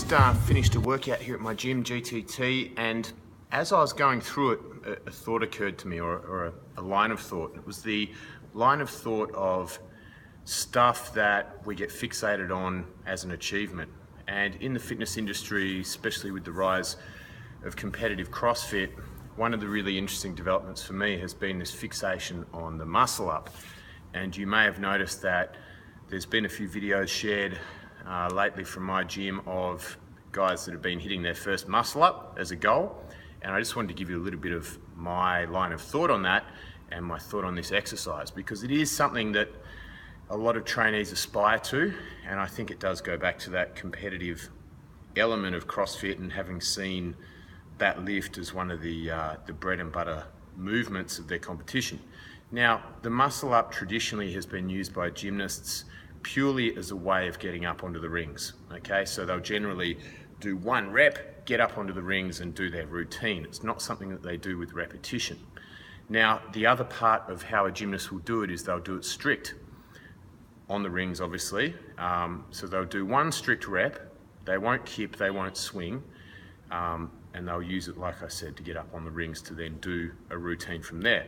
just finished a workout here at my gym, GTT, and as I was going through it, a thought occurred to me, or a line of thought. It was the line of thought of stuff that we get fixated on as an achievement. And in the fitness industry, especially with the rise of competitive CrossFit, one of the really interesting developments for me has been this fixation on the muscle up. And you may have noticed that there's been a few videos shared lately from my gym of guys that have been hitting their first muscle up as a goal. And I just wanted to give you a little bit of my line of thought on that and my thought on this exercise, because it is something that a lot of trainees aspire to, and I think it does go back to that competitive element of CrossFit and having seen that lift as one of the bread and butter movements of their competition. Now, the muscle up traditionally has been used by gymnasts purely as a way of getting up onto the rings, okay? So they'll generally do one rep, get up onto the rings and do their routine. It's not something that they do with repetition. Now, the other part of how a gymnast will do it is they'll do it strict on the rings, obviously. So they'll do one strict rep, they won't kip, they won't swing, and they'll use it, like I said, to get up on the rings to then do a routine from there.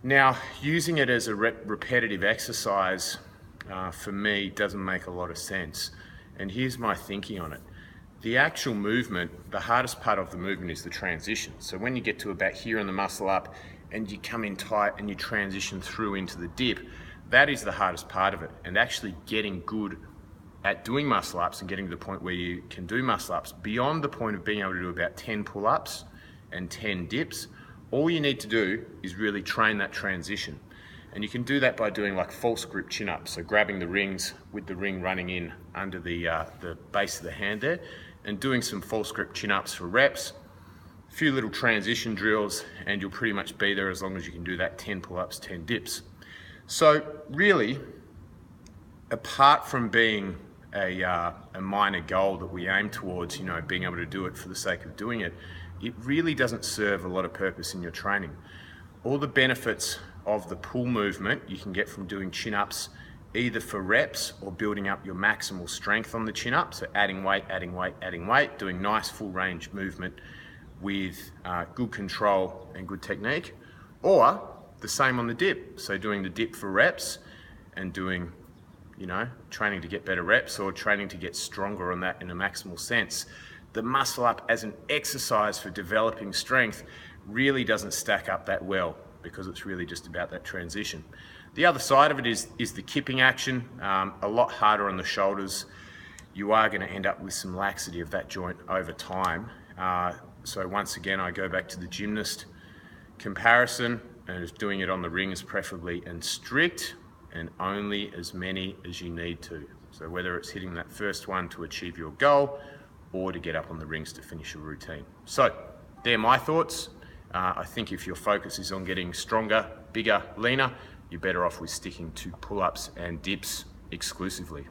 Now, using it as a repetitive exercise for me doesn't make a lot of sense. And here's my thinking on it. The actual movement, the hardest part of the movement is the transition. So when you get to about here on the muscle up and you come in tight and you transition through into the dip, that is the hardest part of it. And actually getting good at doing muscle ups and getting to the point where you can do muscle ups, beyond the point of being able to do about 10 pull-ups and 10 dips, all you need to do is really train that transition. And you can do that by doing like false grip chin-ups, so grabbing the rings with the ring running in under the base of the hand there, and doing some false grip chin-ups for reps, a few little transition drills, and you'll pretty much be there as long as you can do that 10 pull-ups, 10 dips. So really, apart from being a minor goal that we aim towards, being able to do it for the sake of doing it, it really doesn't serve a lot of purpose in your training. All the benefits of the pull movement you can get from doing chin-ups, either for reps or building up your maximal strength on the chin-up, so adding weight, adding weight, adding weight, doing nice full range movement with good control and good technique, or the same on the dip, so doing the dip for reps and doing, training to get better reps or training to get stronger on that in a maximal sense. The muscle up as an exercise for developing strength really doesn't stack up that well, because it's really just about that transition. The other side of it is the kipping action, a lot harder on the shoulders. You are going to end up with some laxity of that joint over time. So once again, I go back to the gymnast comparison, and is doing it on the rings preferably and strict, and only as many as you need to. So whether it's hitting that first one to achieve your goal or to get up on the rings to finish your routine. So they're my thoughts. I think if your focus is on getting stronger, bigger, leaner, you're better off with sticking to pull-ups and dips exclusively.